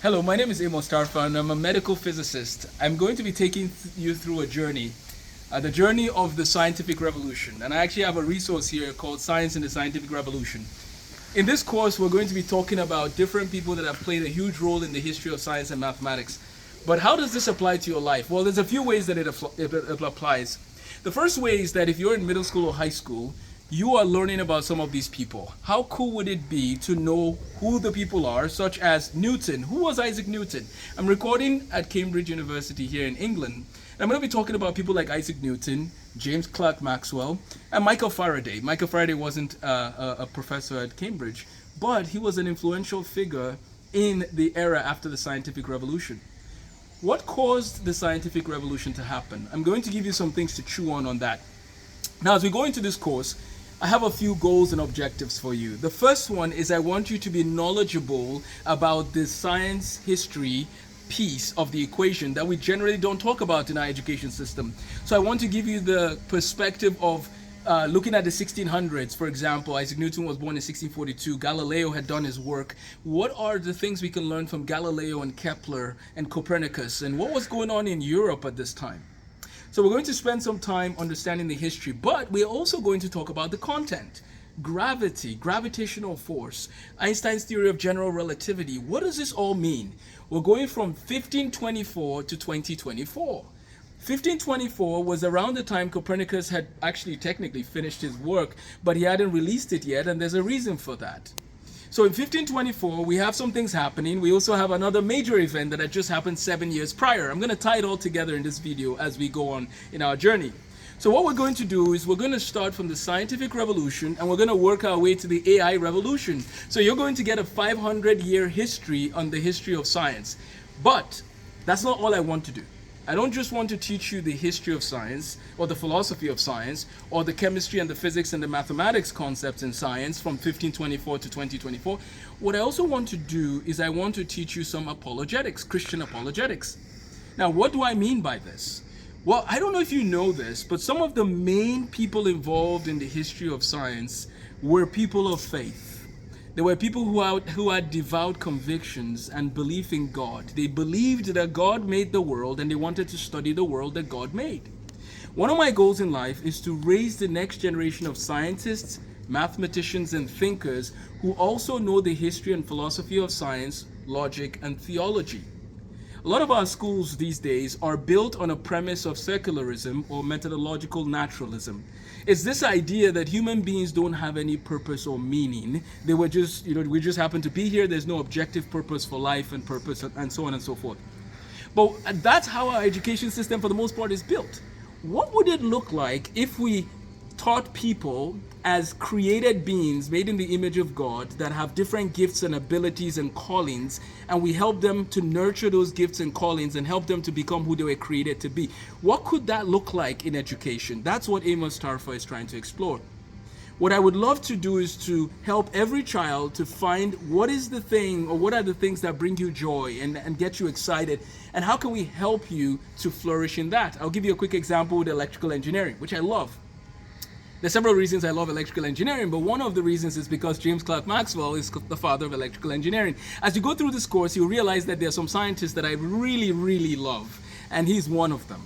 Hello, my name is Amos Tarfa, and I'm a medical physicist. I'm going to be taking you through a journey, the journey of the scientific revolution. And I actually have a resource here called Science in the Scientific Revolution. In this course, we're going to be talking about different people that have played a huge role in the history of science and mathematics. But how does this apply to your life? Well, there's a few ways that it applies. The first way is that if you're in middle school or high school, you are learning about some of these people. How cool would it be to know who the people are, such as Newton? Who was Isaac Newton? I'm recording at Cambridge University here in England. And I'm going to be talking about people like Isaac Newton, James Clerk Maxwell, and Michael Faraday. Michael Faraday wasn't a professor at Cambridge, but he was an influential figure in the era after the scientific revolution. What caused the scientific revolution to happen? I'm going to give you some things to chew on that. Now, as we go into this course, I have a few goals and objectives for you. The first one is I want you to be knowledgeable about the science history piece of the equation that we generally don't talk about in our education system. So I want to give you the perspective of looking at the 1600s. For example, Isaac Newton was born in 1642. Galileo had done his work. What are the things we can learn from Galileo and Kepler and Copernicus? And what was going on in Europe at this time? So we're going to spend some time understanding the history, but we're also going to talk about the content. Gravity, gravitational force, Einstein's theory of general relativity. What does this all mean? We're going from 1524 to 2024. 1524 was around the time Copernicus had actually technically finished his work, but he hadn't released it yet, and there's a reason for that. So in 1524, we have some things happening. We also have another major event that had just happened 7 years prior. I'm going to tie it all together in this video as we go on in our journey. So what we're going to do is we're going to start from the scientific revolution and we're going to work our way to the AI revolution. So you're going to get a 500-year history on the history of science. But that's not all I want to do. I don't just want to teach you the history of science or the philosophy of science or the chemistry and the physics and the mathematics concepts in science from 1524 to 2024. What I also want to do is I want to teach you some apologetics, Christian apologetics. Now, what do I mean by this? Well, I don't know if you know this, but some of the main people involved in the history of science were people of faith. There were people who had devout convictions and belief in God. They believed that God made the world and they wanted to study the world that God made. One of my goals in life is to raise the next generation of scientists, mathematicians, and thinkers who also know the history and philosophy of science, logic, and theology. A lot of our schools these days are built on a premise of secularism or methodological naturalism. It's this idea that human beings don't have any purpose or meaning. They were just, we just happen to be here. There's no objective purpose for life and purpose and so on and so forth. But that's how our education system for the most part is built. What would it look like if we taught people as created beings made in the image of God that have different gifts and abilities and callings, and we help them to nurture those gifts and callings and help them to become who they were created to be? What could that look like in education? That's what Amos Tarfa is trying to explore. What I would love to do is to help every child to find what is the thing or what are the things that bring you joy and get you excited, and how can we help you to flourish in that? I'll give you a quick example with electrical engineering, which I love. There's several reasons I love electrical engineering, but one of the reasons is because James Clerk Maxwell is the father of electrical engineering. As you go through this course, you'll realize that there are some scientists that I really, really love, and he's one of them.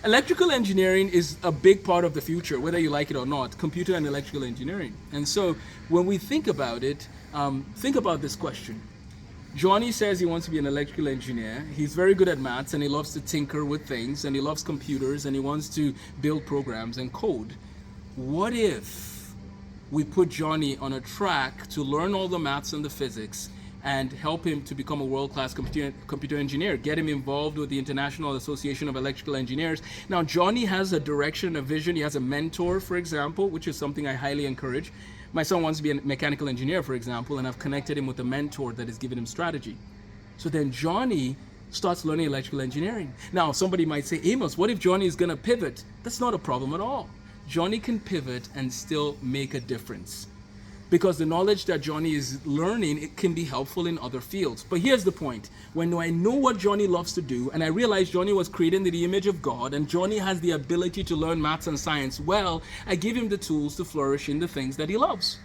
Electrical engineering is a big part of the future, whether you like it or not, computer and electrical engineering. And so when we think about it, think about this question. Johnny says he wants to be an electrical engineer. He's very good at maths, and he loves to tinker with things, and he loves computers, and he wants to build programs and code. What if we put Johnny on a track to learn all the maths and the physics and help him to become a world-class computer engineer, get him involved with the International Association of Electrical Engineers? Now, Johnny has a direction, a vision. He has a mentor, for example, which is something I highly encourage. My son wants to be a mechanical engineer, for example, and I've connected him with a mentor that is giving him strategy. So then Johnny starts learning electrical engineering. Now, somebody might say, Amos, what if Johnny is going to pivot? That's not a problem at all. Johnny can pivot and still make a difference, because the knowledge that Johnny is learning, it can be helpful in other fields. But here's the point. When I know what Johnny loves to do, and I realize Johnny was created in the image of God, and Johnny has the ability to learn maths and science well, I give him the tools to flourish in the things that he loves.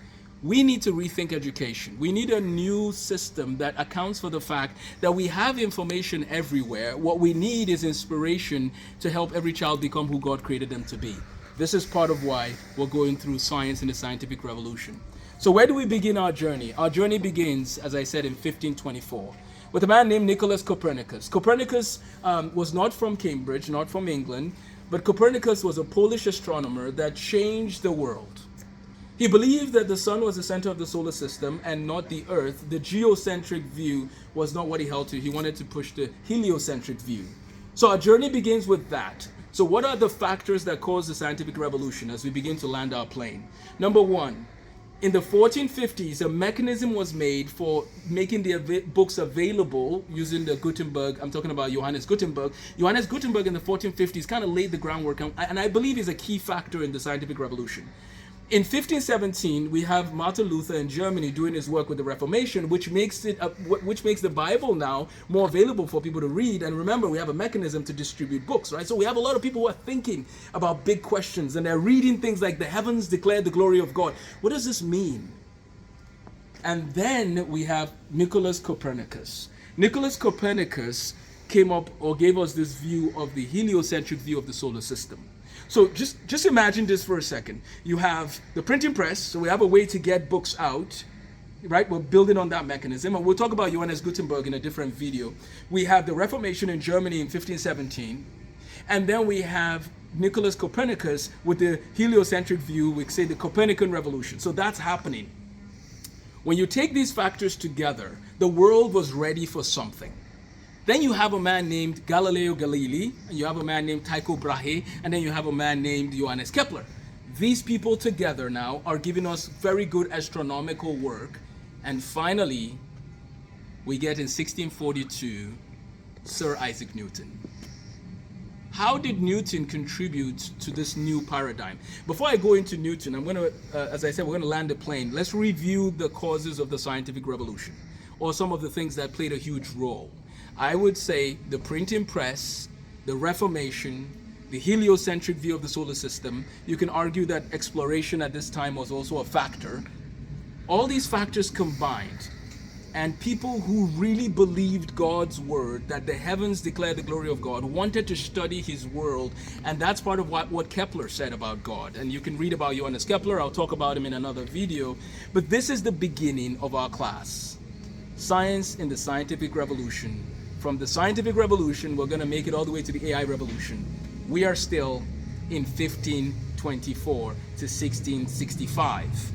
We need to rethink education. We need a new system that accounts for the fact that we have information everywhere. What we need is inspiration to help every child become who God created them to be. This is part of why we're going through science and the scientific revolution. So where do we begin our journey? Our journey begins, as I said, in 1524 with a man named Nicholas Copernicus. Copernicus was not from Cambridge, not from England, but Copernicus was a Polish astronomer that changed the world. He believed that the sun was the center of the solar system and not the earth. The geocentric view was not what he held to. He wanted to push the heliocentric view. So our journey begins with that. So what are the factors that caused the scientific revolution as we begin to land our plane? Number one, in the 1450s, a mechanism was made for making the books available using the Gutenberg. I'm talking about Johannes Gutenberg. Johannes Gutenberg in the 1450s kind of laid the groundwork, and I believe is a key factor in the scientific revolution. In 1517, we have Martin Luther in Germany doing his work with the Reformation, which makes the Bible now more available for people to read. And remember, we have a mechanism to distribute books, right? So we have a lot of people who are thinking about big questions, and they're reading things like the heavens declare the glory of God. What does this mean? And then we have Nicholas Copernicus. Nicholas Copernicus came up or gave us this view of the heliocentric view of the solar system. So just imagine this for a second. You have the printing press, so we have a way to get books out, right? We're building on that mechanism, and we'll talk about Johannes Gutenberg in a different video. We have the Reformation in Germany in 1517, and then we have Nicholas Copernicus with the heliocentric view, we say the Copernican revolution. So that's happening. When you take these factors together, the world was ready for something. Then you have a man named Galileo Galilei, and you have a man named Tycho Brahe, and then you have a man named Johannes Kepler. These people together now are giving us very good astronomical work. And finally, we get in 1642, Sir Isaac Newton. How did Newton contribute to this new paradigm? Before I go into Newton, I'm going to, as I said, we're going to land the plane. Let's review the causes of the scientific revolution, or some of the things that played a huge role. I would say the printing press, the Reformation, the heliocentric view of the solar system. You can argue that exploration at this time was also a factor. All these factors combined, and people who really believed God's word, that the heavens declare the glory of God, wanted to study his world, and that's part of what Kepler said about God. And you can read about Johannes Kepler. I'll talk about him in another video. But this is the beginning of our class. Science in the scientific revolution. From the scientific revolution, we're going to make it all the way to the AI revolution. We are still in 1524 to 1665.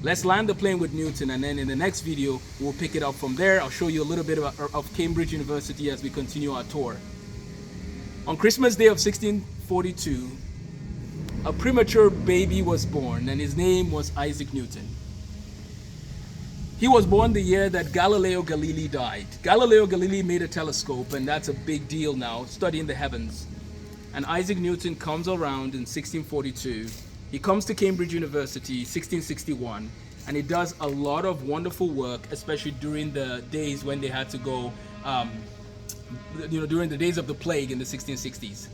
Let's land the plane with Newton, and then in the next video, we'll pick it up from there. I'll show you a little bit of Cambridge University as we continue our tour. On Christmas Day of 1642, a premature baby was born, and his name was Isaac Newton. He was born the year that Galileo Galilei died. Galileo Galilei made a telescope, and that's a big deal now, studying the heavens. And Isaac Newton comes around in 1642. He comes to Cambridge University, 1661, and he does a lot of wonderful work, especially during the days when they had to go, during the days of the plague in the 1660s.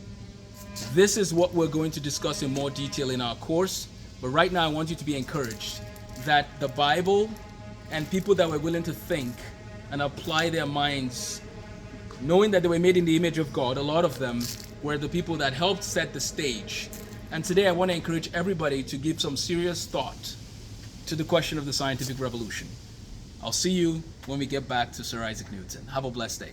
This is what we're going to discuss in more detail in our course. But right now, I want you to be encouraged that the Bible and people that were willing to think and apply their minds, knowing that they were made in the image of God, a lot of them were the people that helped set the stage. And today I want to encourage everybody to give some serious thought to the question of the scientific revolution. I'll see you when we get back to Sir Isaac Newton. Have a blessed day.